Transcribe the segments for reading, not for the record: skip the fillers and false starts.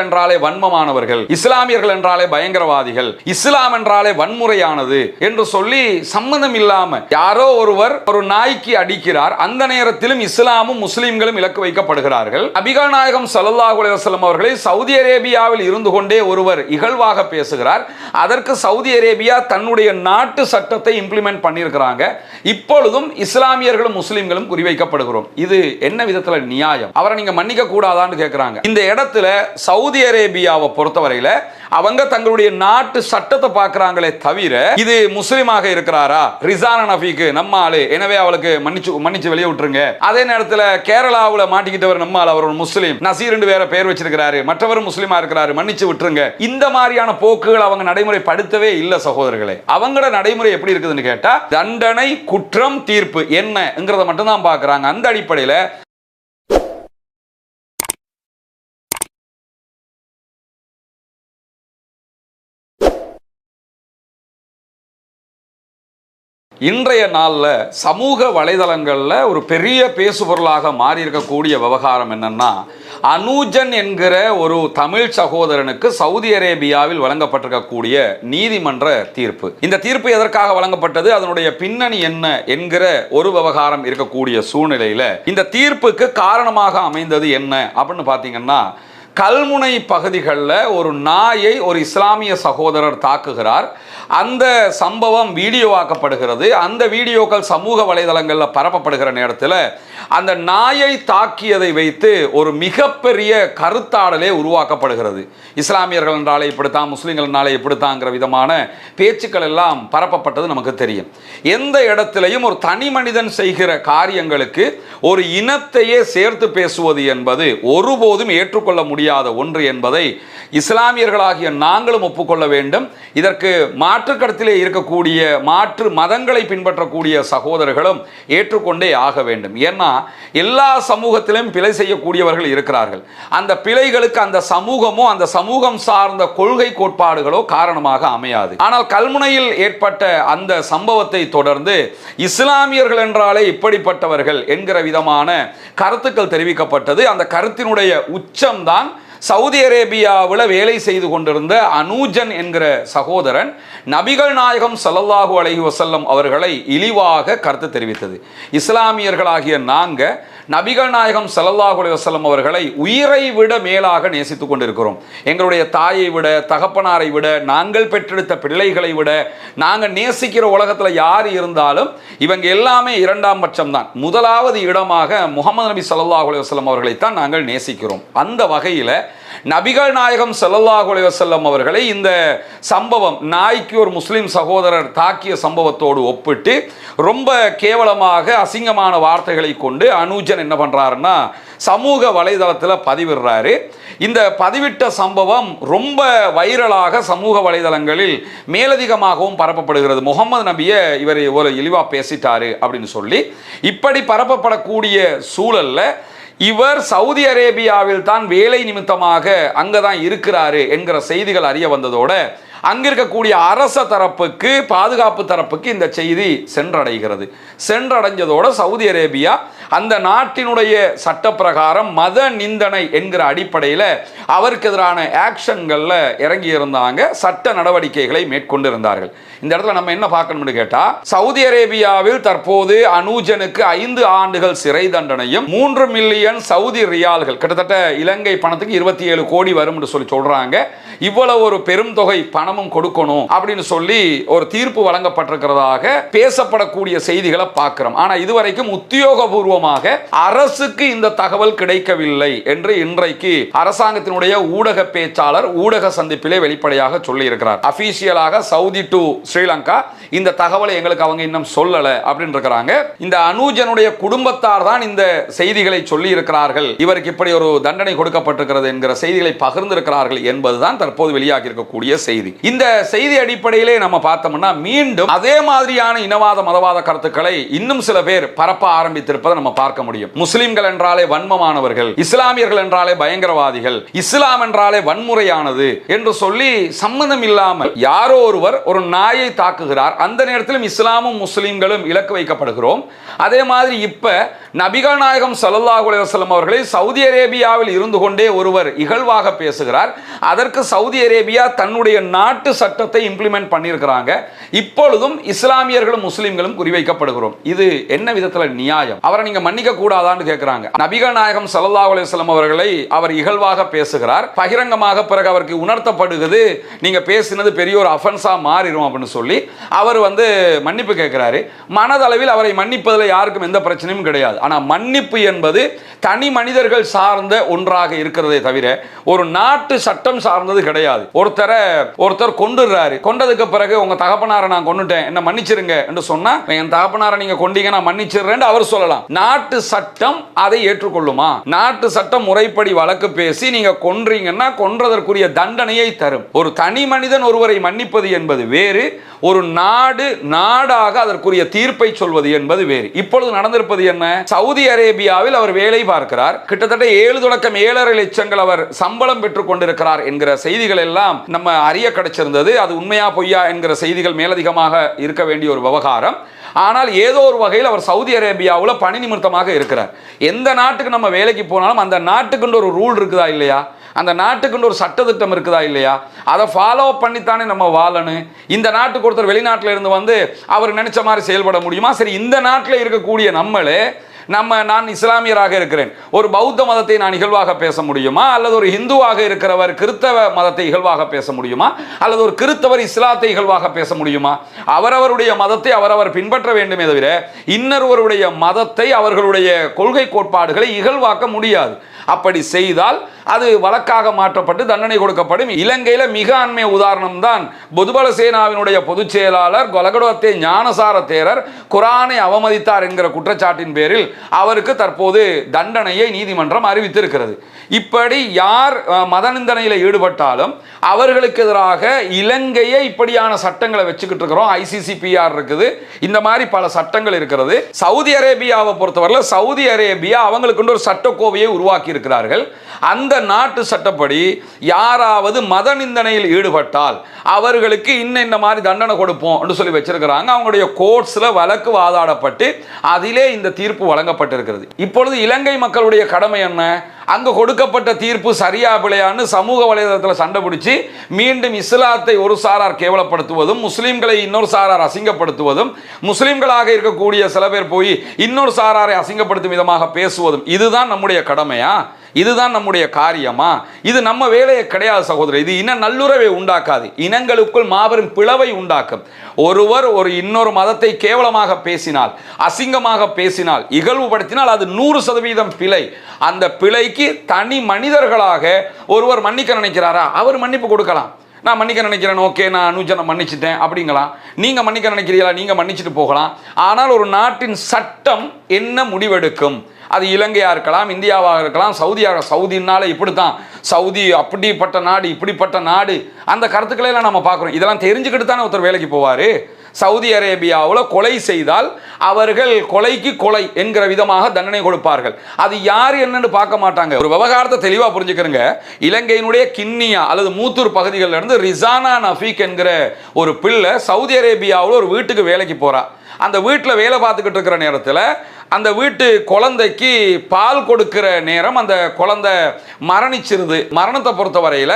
என்றாலே வன்மமானவர்கள், இஸ்லாமியர்கள் என்றாலே பயங்கரவாதிகள், இஸ்லாம் என்றாலே வன்முறையானது என்று சொல்லி சம்பந்தம் இல்லாம யாரோ ஒருவர் ஒரு நாய்க்கு அடிக்கிறார். அந்த நேரத்திலும் இஸ்லாமும் முஸ்லிம்களும் இலக்கு வைக்கப்படுகிறார்கள். நபிகள் நாயகம் ஸல்லல்லாஹு அலைஹி வஸல்லம் அவர்களை சவுதி அரேபியாவில் இருந்து கொண்டே ஒருவர் இகழ்வாக பேசுகிறார். அதற்கு சவுதி அரேபியா தன்னுடைய நாட்டு சட்டத்தை இம்ப்ளிமெண்ட் பண்ணியிருக்கிறாங்க. இப்பொழுதும் இஸ்லாமியர்களும் முஸ்லிம்களும் குறிவைக்கப்படுகிறோம். இது என்ன விதத்துல நியாயம்? அவரை நீங்க மன்னிக்க கூடாதான்னு கேட்கிறாங்க. இந்த இடத்துல சவுதி அரேபியாவை பொறுத்தவரையில அவங்க தங்களுடைய நாட்டு சட்டத்தை பார்க்கறாங்களே தவிர இது முஸ்லிமாக இருக்கிறாரா, ரிசானா நஃபீக்கு நம்ம ஆளு, எனவே அவளுக்கு மன்னிச்சு வெளியே விட்டுருங்க. அதே நேரத்தில் கேரளாவுல மாட்டிக்கிட்டவர் நம்ம ஆள், அவர் ஒரு முஸ்லீம், நசீர் வேற பேர் வச்சிருக்கிறாரு, மற்றவர் முஸ்லிமா இருக்கிறாரு, மன்னிச்சு விட்டுருங்க. இந்த மாதிரியான போக்குகள் அவங்க நடைமுறைப்படுத்தவே இல்லை சகோதரர்களே. அவங்களோட நடைமுறை எப்படி இருக்குதுன்னு கேட்டா தண்டனை, குற்றம், தீர்ப்பு என்னங்கிறத மட்டும் தான் பார்க்கறாங்க. அந்த அடிப்படையில் இன்றைய நாளில் சமூக வலைதளங்களில் ஒரு பெரிய பேசுபொருளாக மாறி இருக்கக்கூடிய விவகாரம் என்னன்னா, அனூஜன் என்கிற ஒரு தமிழ் சகோதரனுக்கு சவுதி அரேபியாவில் வழங்கப்பட்டிருக்கக்கூடிய நீதிமன்ற தீர்ப்பு. இந்த தீர்ப்பு எதற்காக வழங்கப்பட்டது, அதனுடைய பின்னணி என்ன என்கிற ஒரு விவகாரம் இருக்கக்கூடிய சூழ்நிலையில் இந்த தீர்ப்புக்கு காரணமாக அமைந்தது என்ன அப்படின்னு பார்த்தீங்கன்னா, கல்முனை பகுதிகளில் ஒரு நாயை ஒரு இஸ்லாமிய சகோதரர் தாக்குகிறார். அந்த சம்பவம் வீடியோவாக்கப்படுகிறது. அந்த வீடியோக்கள் சமூக வலைதளங்களில் பரப்பப்படுகிற நேரத்தில் அந்த நாயை தாக்கியதை வைத்து ஒரு மிகப்பெரிய கருத்தாடலே உருவாக்கப்படுகிறது. இஸ்லாமியர்கள் என்றாலே இப்படித்தான், முஸ்லீம்கள் என்றாலே இப்படித்தாங்கிற விதமான பேச்சுக்கள் எல்லாம் பரப்பப்பட்டது நமக்கு தெரியும். எந்த இடத்திலையும் ஒரு தனி மனிதன் செய்கிற காரியங்களுக்கு ஒரு இனத்தையே சேர்த்து பேசுவது என்பது ஒருபோதும் ஏற்றுக்கொள்ள முடியாத ஒன்று என்பதை இஸ்லாமியர்களாகிய நாங்களும் ஒப்புக்கொள்ள வேண்டும். இதற்கு மாற்று கருத்திலே இருக்கக்கூடிய மாற்று மதங்களை பின்பற்றக்கூடிய சகோதரர்களும் ஏற்றுக்கொண்டே ஆக வேண்டும். ஏன்னா எல்லா சமூகத்திலும் பிழை செய்யக்கூடியவர்கள் இருக்கிறார்கள். அந்த பிழைகளுக்கு அந்த சமூகமோ அந்த சமூகம் சார்ந்த கொள்கை கோட்பாடுகளோ காரணமாக அமையாது. ஆனால் கல்முனையில் ஏற்பட்ட அந்த சம்பவத்தை தொடர்ந்து இஸ்லாமியர்கள் என்றாலே இப்படிப்பட்டவர்கள் என்கிற விதமான கருத்துக்கள் தெரிவிக்கப்பட்டது. அந்த கருத்தினுடைய உச்சம்தான் சவுதி அரேபியாவில் வேலை செய்து கொண்டிருந்த அனூஜன் என்கிற சகோதரன் நபிகள் நாயகம் ஸல்லல்லாஹு அலைஹி வஸல்லம் அவர்களை இழிவாக கருத்து தெரிவித்தது. இஸ்லாமியர்களாகிய நாங்கள் நபிகள் நாயகம் ஸல்லல்லாஹு அலைஹி வஸல்லம் அவர்களை உயிரை விட மேலாக நேசித்துக் கொண்டிருக்கிறோம். எங்களுடைய தாயை விட, தகப்பனாரை விட, நாங்கள் பெற்றெடுத்த பிள்ளைகளை விட நாங்கள் நேசிக்கிற உலகத்தில் யார் இருந்தாலும் இவங்க எல்லாமே இரண்டாம் பட்சம் தான். முதலாவது இடமாக முஹம்மது நபி ஸல்லல்லாஹு அலைஹி வஸல்லம் அவர்களைத்தான் நாங்கள் நேசிக்கிறோம். அந்த வகையில் நபிகள் நாயகம் ஸல்லல்லாஹு அலைஹி வஸல்லம் அவர்களை இந்த சம்பவம், நாய்க்கு ஒரு முஸ்லிம் சகோதரர் தாக்கிய சம்பவத்தோடு ஒப்பிட்டு ரொம்ப கேவலமாக அசிங்கமான வார்த்தைகளை கொண்டு அனூஜன் என்ன பண்றாருன்னா சமூக வலைதளத்தில் பதிவிடுறாரு. இந்த பதிவிட்ட சம்பவம் ரொம்ப வைரலாக சமூக வலைதளங்களில் மேலதிகமாகவும் பரப்பப்படுகிறது. முகமது நபியை இவர் இவ்வளவு இழிவா பேசிட்டாரு அப்படின்னு சொல்லி இப்படி பரப்பப்படக்கூடிய சூழல்ல இவர் சவுதி அரேபியாவில் தான் வேலை நிமித்தமாக அங்கதான் இருக்கிறாரு என்கிற செய்திகள் அறிய வந்ததோட அங்கிருக்கக்கூடிய அரச தரப்புக்கு, பாதுகாப்பு தரப்புக்கு இந்த செய்தி சென்றடைகிறது. சென்றடைஞ்சதோட சவுதி அரேபியா அந்த நாட்டினுடைய சட்டப்பிரகாரம் மத நிந்தனை என்கிற அடிப்படையில் அவருக்கு எதிரான ஆக்ஷன்களில் இறங்கி இருந்தாங்க, சட்ட நடவடிக்கைகளை மேற்கொண்டு இருந்தார்கள். இந்த இடத்துல நம்ம என்ன பார்க்கணும்னு கேட்டா, சவுதி அரேபியாவில் தற்போது அனூஜனுக்கு 5 ஆண்டுகள் சிறை தண்டனையும் 3 மில்லியன் சவுதி ரியால்கள், கிட்டத்தட்ட இலங்கை பணத்துக்கு 27 கோடி வரும் என்று சொல்றாங்க. இவ்வளவு ஒரு பெரும் தொகை பணமும் கொடுக்கணும் அப்படின்னு சொல்லி ஒரு தீர்ப்பு வழங்கப்பட்டிருக்கிறதாக பேசப்படக்கூடிய செய்திகளை பார்க்கிறோம். ஆனா இதுவரைக்கும் உத்தியோகபூர்வமாக அரசுக்கு இந்த தகவல் கிடைக்கவில்லை என்று இன்றைக்கு அரசாங்கத்தினுடைய ஊடக பேச்சாளர் ஊடக சந்திப்பிலே வெளிப்படையாக சொல்லி இருக்கிறார். அபிஷியலாக சவுதி டு ஸ்ரீலங்கா இந்த தகவலை எங்களுக்கு அவங்க இன்னும் சொல்லல அப்படின்னு இருக்கிறாங்க. இந்த அனூஜனுடைய குடும்பத்தார் தான் இந்த செய்திகளை சொல்லி இருக்கிறார்கள், இவருக்கு இப்படி ஒரு தண்டனை கொடுக்கப்பட்டிருக்கிறது என்கிற செய்திகளை பகிர்ந்திருக்கிறார்கள் என்பதுதான் தற்போது வெளியாகி இருக்கக்கூடிய செய்தி. இந்த செய்தி அடிப்படையிலே நம்ம பார்த்தோம்னா மீண்டும் அதே மாதிரியான இனவாத மதவாத கருத்துக்களை இன்னும் சில பேர் பரப்ப ஆரம்பித்திருப்பதை நம்ம பார்க்க முடியும். முஸ்லிம்கள் என்றாலே வன்மமானவர்கள், இஸ்லாமியர்கள் என்றாலே பயங்கரவாதிகள், இஸ்லாம் என்றாலே வன்முறையானது என்று சொல்லி சம்பந்தம் இல்லாமல் யாரோ ஒருவர் ஒரு நாயை தாக்குகிறார். அந்த நேரத்திலும் இஸ்லாமும் முஸ்லிம்களும் இலக்கு வைக்கப்படுகிறோம். அதே மாதிரி இப்ப நபிகள் நாயகம் ஸல்லல்லாஹு அலைஹி வஸல்லம் அவர்களை சவுதி அரேபியாவில் இருந்து கொண்டே ஒருவர் இகழ்வாக பேசுகிறார். அதற்கு சவுதி அரேபியா தன்னுடைய நாட்டு சட்டத்தை இம்ப்ளிமெண்ட் பண்ணியிருக்கிறாங்க. இப்பொழுதும் இஸ்லாமியர்களும் முஸ்லிம்களும் குறிவைக்கப்படுகிறோம். இது என்ன விதத்துல நியாயம்? அவரை நீங்க மன்னிக்க கூடாதான்னு கேட்கிறாங்க. நபிகள் நாயகம் ஸல்லல்லாஹு அலைஹி வஸல்லம் அவர்களை அவர் இகழ்வாக பேசுகிறார். பகிரங்கமாக பிறகு அவருக்கு உணர்த்தப்படுகிறது, நீங்க பேசினது பெரிய ஒரு அஃபென்ஸா மாறிடும் அப்படின்னு சொல்லி அவர் மன்னிப்பு கேட்கிறாரு. மனதளவில் அவரை மன்னிப்பதில் யாருக்கும் எந்த பிரச்சனையும் கிடையாது. ஆனா மன்னிப்பு என்பது தனி மனிதர்கள் சார்ந்த ஒன்றாக இருக்கிறதே தவிர ஒரு நாட்டு சட்டம் சார்ந்தது கிடையாது. ஒருத்தர் கொண்டுறாரு, கொண்டதுக்கு பிறகு உங்க தகப்பனாரை நான் கொண்டுட்டேன், என்ன மன்னிச்சிருங்க என்று சொன்னா என் தகப்பனாரை நீங்க கொண்டீங்க நான் மன்னிச்சிடுறேன் அவர் சொல்லலாம். நாட்டு சட்டம் அதை ஏற்றுக்கொள்ளுமா? நாட்டு சட்டம் முறைப்படி வழக்கு பேசி நீங்க கொன்றீங்கன்னா கொன்றதற்குரிய தண்டனையை தரும். ஒரு தனி மனிதன் ஒருவரை மன்னிப்பது என்பது வேறு, ஒரு நாடாக அதற்குரிய தீர்ப்பை சொல்வது என்பது வேறு. இப்பொழுது நடந்திருப்பது என்ன? சவுதி அரேபியாவில் அவர் வேலை பார்க்கிறார். கிட்டத்தட்ட 7 தொடக்கம் 7.5 லட்சங்கள் அவர் சம்பளம் பெற்றுக் கொண்டிருக்கிறார் என்கிற செய்திகள் எல்லாம் நம்ம அறிய கிடைச்சிருந்தது. அது உண்மையா பொய்யா என்கிற செய்திகள் மேலதிகமாக இருக்க வேண்டிய ஒரு விவகாரம். ஆனால் ஏதோ ஒரு வகையில் அவர் சவுதி அரேபியாவில் பணி நிமித்தமாக இருக்கிறார். எந்த நாட்டுக்கு நம்ம வேலைக்கு போனாலும் அந்த நாட்டுக்கு ஒரு ரூல் இருக்குதா இல்லையா? அந்த நாட்டுக்கு ஒரு சட்டத்திட்டம் இருக்குதா இல்லையா? அதை ஃபாலோ பண்ணித்தானே நம்ம வாழணும். இந்த நாட்டுக்கு ஒருத்தர் வெளிநாட்டில் இருந்து அவர் நினைச்ச மாதிரி செயல்பட முடியுமா? சரி, இந்த நாட்டில் இருக்கக்கூடிய நான் இஸ்லாமியராக இருக்கிறேன், ஒரு பௌத்த மதத்தை நான் இகழ்வாக பேச முடியுமா? அல்லது ஒரு இந்துவாக இருக்கிறவர் கிறிஸ்தவ மதத்தை இகழ்வாக பேச முடியுமா? அல்லது ஒரு கிறிஸ்தவர் இஸ்லாத்தை இகழ்வாக பேச முடியுமா? அவரவருடைய மதத்தை அவரவர் பின்பற்ற வேண்டுமே தவிர இன்னொருவருடைய மதத்தை, அவர்களுடைய கொள்கை கோட்பாடுகளை இகழ்வாக்க முடியாது. அப்படி செய்தால் அது வழக்காக மாற்றப்பட்டு தண்டனை கொடுக்கப்படும். இலங்கையில மிக அண்மைய உதாரணம் தான் பொதுபல சேனாவினுடைய பொதுச் செயலாளர் கொலகடவத்தே ஞானசார தேரர் குரானை அவமதித்தார் என்கிற குற்றச்சாட்டின் பேரில் அவருக்கு தற்போது தண்டனையை நீதிமன்றம் அறிவித்திருக்கிறது. இப்படி யார் மத நிந்தனையில் ஈடுபட்டாலும் அவர்களுக்கு எதிராக இலங்கையை இப்படியான சட்டங்களை வச்சுக்கிட்டு இருக்கிறோம். ICCPR இருக்குது, இந்த மாதிரி பல சட்டங்கள் இருக்கிறது. சவுதி அரேபியாவை பொறுத்தவரை சவுதி அரேபியா அவங்களுக்கு ஒரு சட்டக்கோவையை உருவாக்கி இருக்கிறார்கள். அந்த நாட்டு சட்டப்படி யாராவது மத நிந்தனையில் ஈடுபட்டால் அவர்களுக்கு இந்த மாதிரி தண்டனை கொடுப்போம் என்று சொல்லி வச்சிருக்கிறாங்க. அவங்களுடைய கோர்ட்ஸ்ல வழக்கு வாதாடப்பட்டு அதிலே இந்த தீர்ப்பு வழங்கப்பட்டிருக்கிறது. இப்பொழுது இலங்கை மக்களுடைய கடமை என்ன? அங்கு கொடுக்கப்பட்ட தீர்ப்பு சரியா பிழையான்னு சமூக வலைதளத்தில் சண்டை பிடிச்சி மீண்டும் இஸ்லாத்தை ஒரு சாரார் கேவலப்படுத்துவதும், முஸ்லிம்களை இன்னொரு சாரார் அசிங்கப்படுத்துவதும், முஸ்லிம்களாக இருக்கக்கூடிய சில பேர் போய் இன்னொரு சாராரை அசிங்கப்படுத்தும் விதமாக பேசுவதும், இதுதான் நம்முடைய கடமையா? இதுதான் நம்முடைய காரியமா? இது நம்ம வேலையை கிடையாது சகோதரர். இது இன நல்லுறவை உண்டாக்காது, இனங்களுக்குள் மாபெரும் பிளவை உண்டாக்கும். ஒருவர் இன்னொரு மதத்தை கேவலமாக பேசினால், அசிங்கமாக பேசினால், இகழ்வுபடுத்தினால் அது 100% பிழை. அந்த பிழைக்கு தனி மனிதர்களாக ஒருவர் மன்னிக்க நினைக்கிறாரா? அவர் மன்னிப்பு கொடுக்கலாம். நான் மன்னிக்க நினைக்கிறேன், ஓகே, நான் அனுஜனை மன்னிச்சிட்டேன் அப்படிங்களாம். நீங்கள் மன்னிக்க நினைக்கிறீங்களா? நீங்கள் மன்னிச்சுட்டு போகலாம். ஆனால் ஒரு நாட்டின் சட்டம் என்ன முடிவெடுக்கும்? அது இலங்கையாக இருக்கலாம், இந்தியாவாக இருக்கலாம், சவுதினால இப்படித்தான், சவுதி அப்படிப்பட்ட நாடு, இப்படிப்பட்ட நாடு, அந்த கருத்துக்களை எல்லாம் நம்ம பார்க்குறோம். இதெல்லாம் தெரிஞ்சுக்கிட்டு தானே ஒருத்தர் வேலைக்கு போவார். சவுதி அரேபியாவில் கொலை செய்தால் அவர்கள் கொலைக்கு கொலை என்கிற விதமாக தண்டனை கொடுப்பார்கள். அது யார் என்னன்னு பார்க்க மாட்டாங்க. ஒரு விவகாரத்தை தெளிவாக புரிஞ்சுக்கிறங்க. இலங்கையினுடைய கிண்ணியா அல்லது மூத்தூர் பகுதிகளில் இருந்து ரிசானா நஃபீக் என்கிற ஒரு பிள்ளை சவுதி அரேபியாவில் ஒரு வீட்டுக்கு வேலைக்கு போறா. அந்த வீட்டில் வேலை பார்த்துக்கிட்டு இருக்கிற நேரத்தில் அந்த வீட்டு குழந்தைக்கு பால் கொடுக்கிற நேரம் அந்த குழந்தை மரணிச்சிருது. மரணத்தை பொறுத்த வரையில்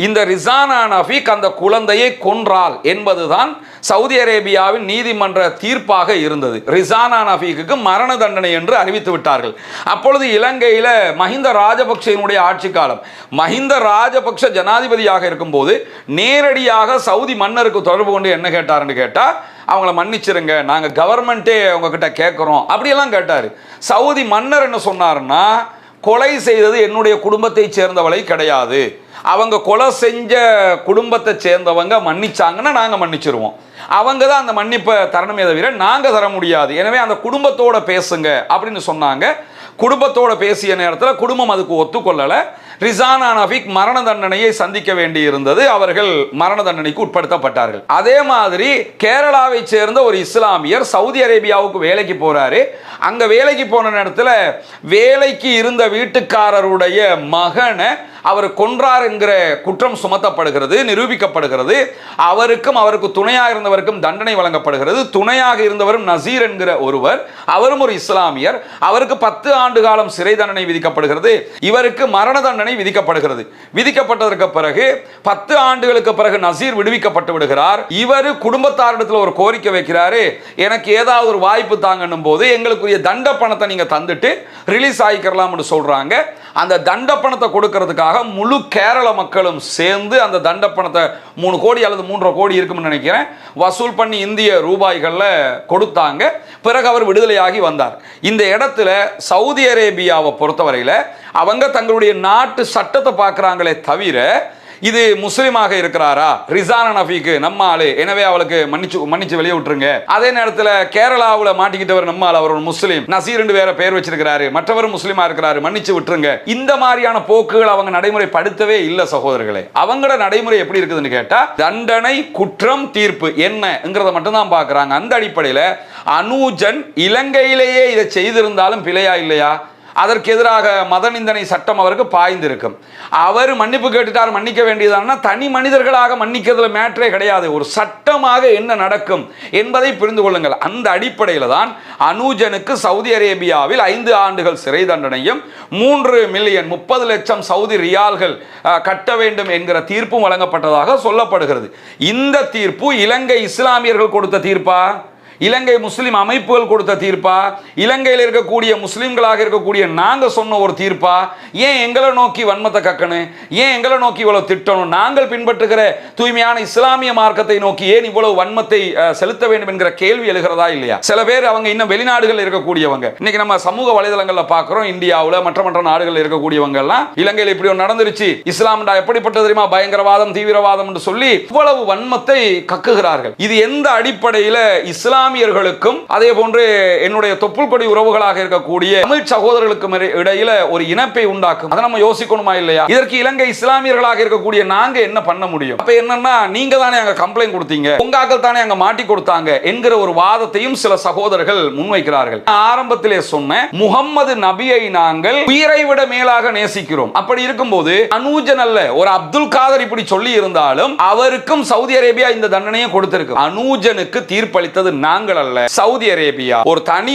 இந்த ரிசானா நஃபீக் அந்த குழந்தையை கொன்றாள் என்பதுதான் சவுதி அரேபியாவின் நீதிமன்ற தீர்ப்பாக இருந்தது. ரிசானா நஃபீக்கு மரண தண்டனை என்று அறிவித்து விட்டார்கள். அப்பொழுது இலங்கையில் மஹிந்த ராஜபக்சேனுடைய ஆட்சி காலம். மஹிந்த ராஜபக்ச ஜனாதிபதியாக இருக்கும்போது நேரடியாக சவுதி மன்னருக்கு தொடர்பு கொண்டு என்ன கேட்டாருன்னு கேட்டால், அவங்கள மன்னிச்சிருங்க, நாங்கள் கவர்மெண்ட்டே உங்ககிட்ட கேட்குறோம் அப்படியெல்லாம் கேட்டார். சவுதி மன்னர் என்ன சொன்னார்னா, கொலை செய்தது என்னுடைய குடும்பத்தை சேர்ந்தவளை கிடையாது, அவங்க கொலை செஞ்ச குடும்பத்தை சேர்ந்தவங்க மன்னிச்சாங்கன்னா நாங்கள் மன்னிச்சிருவோம், அவங்க தான் அந்த மன்னிப்பை தரணுமே தவிர நாங்கள் தர முடியாது, எனவே அந்த குடும்பத்தோட பேசுங்க அப்படின்னு சொன்னாங்க. குடும்பத்தோட பேசிய நேரத்தில் குடும்பம் அதுக்கு ஒத்துக்கொள்ளலை. ரிசானா நஃபீக் மரண தண்டனையை சந்திக்க வேண்டி இருந்தது. அவர்கள் மரண தண்டனைக்கு உட்படுத்தப்பட்டார்கள். அதே மாதிரி கேரளாவை சேர்ந்த ஒரு இஸ்லாமியர் சவுதி அரேபியாவுக்கு வேலைக்கு போறாரு. அங்க வேலைக்கு போன நேரத்தில் வேலைக்கு இருந்த வீட்டுக்காரருடைய மகனை அவர் கொன்றார் என்கிற குற்றம் சுமத்தப்படுகிறது, நிரூபிக்கப்படுகிறது. அவருக்கும் அவருக்கு துணையாக இருந்தவருக்கும் தண்டனை வழங்கப்படுகிறது. துணையாக இருந்தவரும் நசீர் என்கிற ஒருவர், அவரும் ஒரு இஸ்லாமியர். அவருக்கு 10 ஆண்டு காலம் சிறை தண்டனை விதிக்கப்படுகிறது. இவருக்கு மரண தண்டனை விதிக்கப்படுகிறது. விதிக்கப்பட்டதற்கு பிறகு 10 ஆண்டுகளுக்கு பிறகு நசீர் விடுவிக்கப்பட்டு விடுகிறார். இவர் குடும்பத்தாரிடத்தில் ஒரு கோரிக்கை வைக்கிறாரு, எனக்கு ஏதாவது ஒரு வாய்ப்பு தாங்கன்னும் போது எங்களுக்குரிய தண்ட பணத்தை நீங்க தந்துட்டு ரிலீஸ் ஆகிக்கலாம்னு சொல்றாங்க. அந்த தண்ட பணத்தை கொடுக்கிறதுக்காக முழு கேரள மக்களும் சேர்ந்து அந்த தண்ட பணத்தை 3 கோடி அல்லது 3.5 கோடி இருக்கும்னு நினைக்கிறேன் வசூல் பண்ணி இந்திய ரூபாய்கள்ல கொடுத்தாங்க. பிறகு அவர் விடுதலையாகி வந்தார். இந்த இடத்துல சவுதி அரேபியாவை பொறுத்தவரையில அவங்க தங்களுடைய நாட்டு சட்டத்தை பார்க்கறாங்களே தவிர இது முஸ்லிமாக இருக்கிறாரா ரிசானா நஃபீக் நம்ம ஆளு, எனவே அவளுக்கு மன்னிச்சு வெளியே விட்டுருங்க. அதே நேரத்தில் கேரளாவில் மாட்டிக்கிட்டவர் நம்ம ஆள், அவர் ஒரு முஸ்லீம், நசீர் வேற பேர் வச்சிருக்கிறாரு, மற்றவர் முஸ்லிமா இருக்கிறாரு, மன்னிச்சு விட்டுருங்க. இந்த மாதிரியான போக்குகள் அவங்க நடைமுறைப்படுத்தவே இல்லை சகோதரர்களே. அவங்களோட நடைமுறை எப்படி இருக்குதுன்னு கேட்டா தண்டனை, குற்றம், தீர்ப்பு என்னங்கிறத மட்டும் தான் பார்க்கறாங்க. அந்த அடிப்படையில் அனூஜன் இலங்கையிலேயே இதை செய்திருந்தாலும் பிழையா இல்லையா? அதற்கு எதிராக மத நிந்தனை சட்டம் அவருக்கு பாய்ந்திருக்கும். அவர் மன்னிப்பு கேட்டுட்டார், மன்னிக்க வேண்டியதான தனி மனிதர்களாக மன்னிக்கிறதுல மேட்டரே கிடையாது. ஒரு சட்டமாக என்ன நடக்கும் என்பதை புரிந்து கொள்ளுங்கள். அந்த அடிப்படையில் தான் அனூஜனுக்கு சவுதி அரேபியாவில் 5 ஆண்டுகள் சிறை தண்டனையும் 3 மில்லியன் 30 லட்சம் சவுதி ரியால்கள் கட்ட வேண்டும் என்கிற தீர்ப்பும் வழங்கப்பட்டதாக சொல்லப்படுகிறது. இந்த தீர்ப்பு இலங்கை இஸ்லாமியர்கள் கொடுத்த தீர்ப்பா, இலங்கை முஸ்லிம் அமைப்புகள் கொடுத்த தீர்ப்பா, இலங்கையில் இருக்கக்கூடிய முஸ்லிம்களாக இருக்கக்கூடிய நாங்கள் சொன்ன ஒரு தீர்ப்பா? ஏன் எங்களை நோக்கி வன்மத்தை கக்கணும்? ஏன் எங்களை நோக்கி இவ்வளவு திட்டணும்? நாங்கள் பின்பற்றுகிற தூய்மையான இஸ்லாமிய மார்க்கத்தை நோக்கி ஏன் இவ்வளவு வன்மத்தை செலுத்த வேண்டும் என்கிற கேள்வி எழுகிறதா இல்லையா? சில பேர் அவங்க இன்னும் வெளிநாடுகள் இருக்கக்கூடியவங்க, இன்னைக்கு நம்ம சமூக வலைதளங்களில் பார்க்கிறோம், இந்தியாவில் மற்ற நாடுகளில் இருக்கக்கூடியவங்க எல்லாம் இலங்கையில் இப்படி ஒன்று நடந்துருச்சு, இஸ்லாம் எப்படிப்பட்டது தெரியுமா, பயங்கரவாதம், தீவிரவாதம் என்று சொல்லி இவ்வளவு வன்மத்தை கக்குகிறார்கள். இது எந்த அடிப்படையில் இஸ்லாமியர்களுக்கும் அதே போன்று என்னுடைய தொப்புள் கொடி உறவுகளாக இருக்கக்கூடிய தமிழ் சகோதரர்களுக்கும் இடையில ஒரு இணைப்பை உண்டாக்கும்? அதை நம்ம யோசிக்கணுமா இல்லையா? இதற்கு இலங்கை இஸ்லாமியர்களாக இருக்கக்கூடிய நாங்க என்ன பண்ண முடியும்? அப்ப என்னன்னா, நீங்க தானே அங்க கம்ப்ளைண்ட் கொடுத்தீங்க, உங்க ஆட்கள் தானே அங்க மாட்டி கொடுத்தாங்க என்கிற ஒரு வாதத்தையும் சில சகோதரர்கள் முன்வைக்கிறார்கள். ஆரம்பத்திலே சொன்ன முகம்மது நபியை நாங்கள் உயிரை விட மேலாக நேசிக்கிறோம். அப்படி இருக்கும்போது அனூஜன் அல்ல, ஒரு அப்துல் காதர் இப்படி சொல்லி இருந்தாலும் அவருக்கும் சவுதி அரேபியா இந்த தண்டனையை கொடுத்திருக்கு. அனூஜனுக்கு தீர்ப்பளித்தது நாங்கள் அல்ல, சவுதி அரேபியா. ஒரு தனி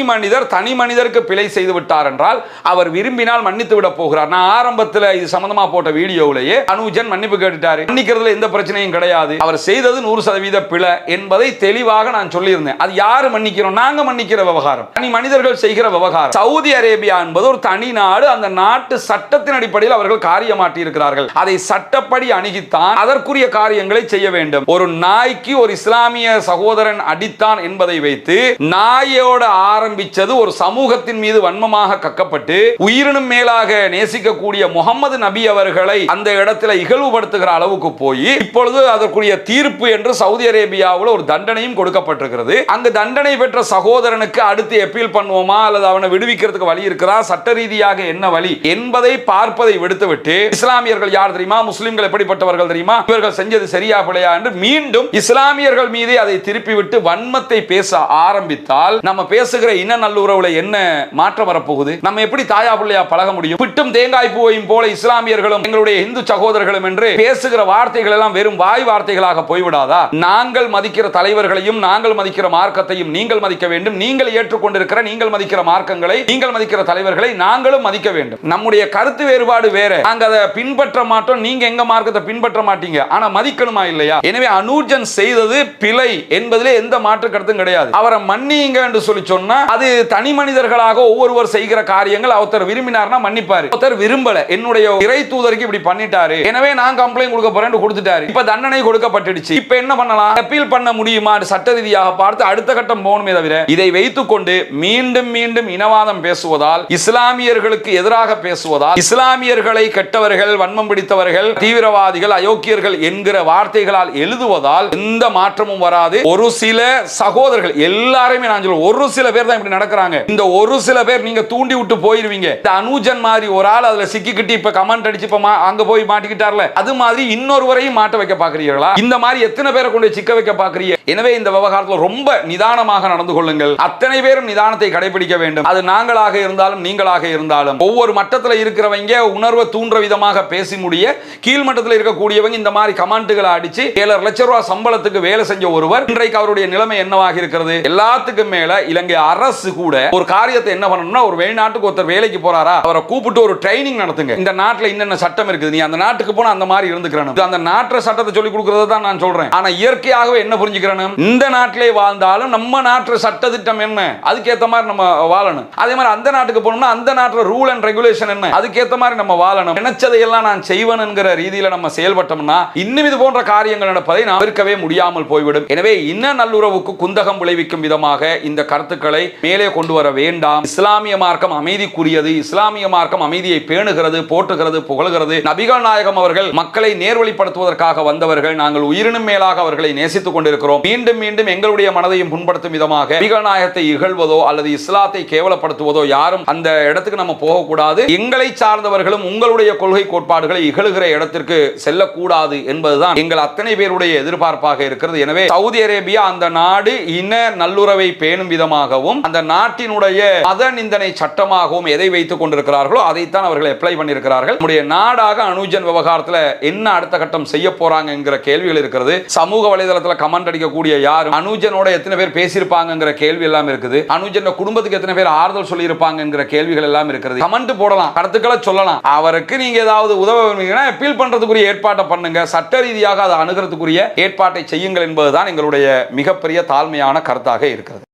மனிதருக்கு பிழை செய்து விட்டார் என்றால் அவர் விரும்பினால் மன்னித்து விட போகிறார். நான் ஆரம்பத்தில் இது சம்பந்தமா போட்ட வீடியோவிலேயே அனூஜன் மன்னிப்பு கேட்டுட்டாரு, மன்னிக்கிறதுல எந்த பிரச்சனையும் கிடையாது, அவர் செய்தது 100% பிழை என்பதை தெளிவாக நான் சொல்லியிருந்தேன். அது யாரு மன்னிக்கிறோம்? நாங்க மன்னிக்கிற விவகாரம், தனி மனிதர்கள் செய்கிற விவகாரம். சவுதி அரேபியா என்பது ஒரு தனி நாடு. அந்த நாட்டு சட்டத்தின் அடிப்படையில் அவர்கள் காரியமாற்றி இருக்கிறார்கள். அதை சட்டப்படி அணுகித்தான் அதற்குரிய காரியங்களை செய்ய வேண்டும். ஒரு நாய்க்கு ஒரு இஸ்லாமிய சகோதரன் அடித்தான் என்பதை வைத்து நாயோட ஆரம்பிச்சது ஒரு சமூகத்தின் மீது வன்மமாக கக்கப்பட்டு உயிரினும் மேலாக நேசிக்கக்கூடிய முகமது நபி அவர்களை அந்த இடத்துல இகழ்வுபடுத்துகிற அளவுக்கு போய் இப்பொழுது அதற்குரிய தீர்ப்பு என்று சவுதி அரேபியாவில் ஒரு தண்டனையும் கொடுக்கப்பட்டிருக்கிறது. அங்கு தண்டனை பெற்ற சகோதரனுக்கு அடுத்து அப்பீல் பண்ணுவோமா அல்லது அவனை விடுவிக்கிறதுக்கு வழி இருக்கிறா, சட்ட ரீதியாக என்ன வழி என்பதை பார்ப்பதை விடுத்துவிட்டு இஸ்லாமியர்கள் யார் தெரியுமா, முஸ்லிம்கள் எப்படிப்பட்டவர்கள் தெரியுமா, இவர்கள் செஞ்சது சரியா பிழையா என்று மீண்டும் இஸ்லாமியர்கள் மீது அதை திருப்பி விட்டு வன்மத்தை பேச ஆரம்பித்தால் நம்ம பேசுகிற இன நல்லுறவுல என்ன மாற்றம் வரப்போகுது? நம்ம எப்படி தாயா பிள்ளையா பழக முடியும்? பிட்டும் தேங்காய் பூவையும் போல இஸ்லாமியர்களும் எங்களுடைய இந்து சகோதரர்களும் என்று பேசுகிற வார்த்தைகள் எல்லாம் வெறும் வாய் வார்த்தைகளாக போய்விடாதா? நாங்கள் மதிக்கிற தலைவர்களையும் நாங்கள் மதிக்கிற மார்க்கத்தையும் நீங்கள் மதிக்க வேண்டும். நீங்கள் ஏற்றுக்கொண்டிருக்கிற நீங்கள் மதிக்கிற மார்க்கங்களை, நீங்கள் மதிக்கிற தலைவர்களை நாங்களும் மதிக்க வேண்டும். நம்முடைய கருத்து வேறுபாடு வேற, நாங்க அதை பின்பற்ற மாட்டோம், நீங்க எங்க மார்க்கத்தை பின்பற்ற மாட்டீங்க, ஆனா மதிக்கணுமா இல்லையா? எனவே அனூஜன் செய்தது பிழை என்பதிலே எந்த மாற்று கருத்தும் கிடையாது. அவரை மன்னிங்க என்று சொல்லி சொன்னா அது தனி மனிதர்களாக ஒவ்வொருவர் செய்கிற காரியங்கள். ஒருத்தர் விரும்பினார்னா மன்னிப்பாரு, ஒருத்தர் விரும்பல, என்னுடைய இறை தூதருக்கு இப்படி பண்ணிட்டாரு எனவே நான் கம்ப்ளைண்ட் கொடுக்க போறேன் கொடுத்துட்டாரு, இப்ப தண்டனை கொடுக்கப்பட்டுடுச்சு, இப்ப என்ன பண்ணலாம், அப்பீல் பண்ண முடியுமா சட்ட ரீதியாக பார்த்து அடுத்த கட்டம் போகணுமே தவிர இதை வைத்துக் கொண்டு மீண்டும் மீண்டும் இனவாதம் பேசுவதால், இஸ்லாமியர்களுக்கு எதிராக பேசுவதால், இஸ்லாமியர்களை கெட்டவர்கள், வன்மம் பிடித்தவர்கள், தீவிரவாதிகள், அயோக்கியர்கள் என்கிற வார்த்தைகளால் எழுதுவதால் எந்த மாற்றமும் வராது. ஒரு சில சகோதர சகோதரர்கள் எல்லாருமே நான் சொல்ல ஒரு சில பேர் தான் இப்படி நடக்கிறாங்க. இந்த ஒரு சில பேர் நீங்க தூண்டி விட்டு போயிருவீங்க. இந்த அனுஜன் மாதிரி ஒரு ஆள் அதுல சிக்கிக்கிட்டு இப்ப கமெண்ட் அடிச்சு இப்ப அங்க போய் மாட்டிக்கிட்டார்ல, அது மாதிரி இன்னொருவரையும் மாட்ட வைக்க பாக்குறீங்களா? இந்த மாதிரி எத்தனை பேரை கொண்டு சிக்க வைக்க பாக்குறீங்க? எனவே இந்த விவகாரத்தில் ரொம்ப நிதானமாக நடந்து கொள்ளுங்கள். அத்தனை பேரும் நிதானத்தை கடைபிடிக்க வேண்டும். அது நாங்களாக இருந்தாலும் நீங்களாக இருந்தாலும் ஒவ்வொரு மட்டத்தில் இருக்கிறவங்க உணர்வை தூண்டுற விதமாக பேசி முடிய, கீழ் மட்டத்தில் இருக்கக்கூடியவங்க இந்த மாதிரி கமெண்ட்களை அடிச்சு 7 லட்சம் ரூபாய் சம்பளத்துக்கு வேலை செஞ்ச ஒருவர் இன்றைக்கு அவருடைய நிலைமை என்னவாக இருக்கிறது? எல்லாத்துக்கும் மேல இலங்கை அரசு கூட ஒரு காரியத்தை என்ன பண்ணணும்னா, ஒரு வெளிநாட்டுக்கு ஒருத்தர் வேலைக்கு போறாரா, அவரை கூப்பிட்டு ஒரு ட்ரைனிங் நடத்துங்க. இந்த நாட்டில் என்னென்ன சட்டம் இருக்குது, நீ அந்த நாட்டுக்கு போனா அந்த மாதிரி இருந்துக்கிறணும். அந்த நாட்டு சட்டத்தை சொல்லி கொடுக்கறது தான் நான் சொல்றேன். ஆனா இயற்கையாகவே என்ன புரிஞ்சுக்கிறணும், இந்த நாட்டிலே வாழ்ந்தாலும் நம்ம நாட்டு சட்ட திட்டம் என்ன, அதுக்கேற்ற மாதிரி நம்ம வாழணும். அதே மாதிரி அந்த நாட்டுக்கு போனோம்னா அந்த நாட்டில் ரூல் அண்ட் ரெகுலேஷன் என்ன, அதுக்கேற்ற மாதிரி நம்ம வாழணும். நினைச்சதையெல்லாம் நான் செய்வேன் என்கிற ரீதியில நம்ம செயல்பட்டோம்னா இன்னும் இது போன்ற காரியங்கள் நடப்பதை நாம் தவிர்க்கவே முடியாமல் போய்விடும். எனவே இன்ன நல்லுறவுக்கு குந்தகம் விளைவிக்கும் விதமாக இந்த கருத்துக்களை மேலே கொண்டு வர வேண்டாம். இஸ்லாமிய மார்க்கம் அமைதிக்குரியது. இஸ்லாமிய மார்க்கம் அமைதியை பேணுகிறது, போற்றுகிறது, புகழ்கிறது. நபிகள் நாயகம் அவர்கள் மக்களை நேர்வழிப்படுத்துவதற்காக வந்தவர்கள். நாங்கள் உயிரினும் மேலாக அவர்களை நேசித்துக் கொண்டிருக்கிறோம். மீண்டும் மீண்டும் எங்களுடைய மனதையும் புண்படுத்தும் விதமாக நபிகள் நாயகத்தை இகழ்வதோ அல்லது இஸ்லாத்தை கேவலப்படுத்துவதோ யாரும் அந்த இடத்துக்கு நம்ம போகக்கூடாது. எங்களை சார்ந்தவர்களும் உங்களுடைய கொள்கை கோட்பாடுகளை இகழுகிற இடத்திற்கு செல்லக்கூடாது என்பதுதான் எங்கள் அத்தனை பேருடைய எதிர்பார்ப்பாக இருக்கிறது. எனவே சவுதி அரேபியா அந்த நாடு இன நல்லுறவை பேணும் விதமாகவும் அந்த நாட்டினுடைய மத நிந்தனை சட்டமாகவும் எதை வைத்துக் கொண்டிருக்கிறார்களோ அதைத்தான் அவர்கள் அப்ளை பண்ணியிருக்கிறார்கள். நம்முடைய நாடாக அனுஜன் விவகாரத்தில் என்ன அடுத்த கட்டம் செய்ய போறாங்க என்கிற கேள்விகள் இருக்கிறது. சமூக வலைதளத்தில் கமெண்ட் அடிக்கக்கூடிய யாரும் அனுஜனோட எத்தனை பேர் பேசியிருப்பாங்கிற கேள்வி எல்லாம் இருக்குது. அனுஜன் குடும்பத்துக்கு எத்தனை பேர் ஆறுதல் சொல்லி இருப்பாங்க என்கிற கேள்விகள் எல்லாம் இருக்கிறது. கமெண்ட் போடலாம், கருத்துக்களை சொல்லலாம். அவருக்கு நீங்க ஏதாவது உதவ வேணும்னா அப்பீல் பண்றதுக்குரிய ஏற்பாட்டை பண்ணுங்க. சட்ட ரீதியாக அதை அணுகிறதுக்குரிய ஏற்பாட்டை செய்யுங்கள் என்பதுதான் எங்களுடைய மிகப்பெரிய தாழ்மையான கருத்தாக இருக்கிறது.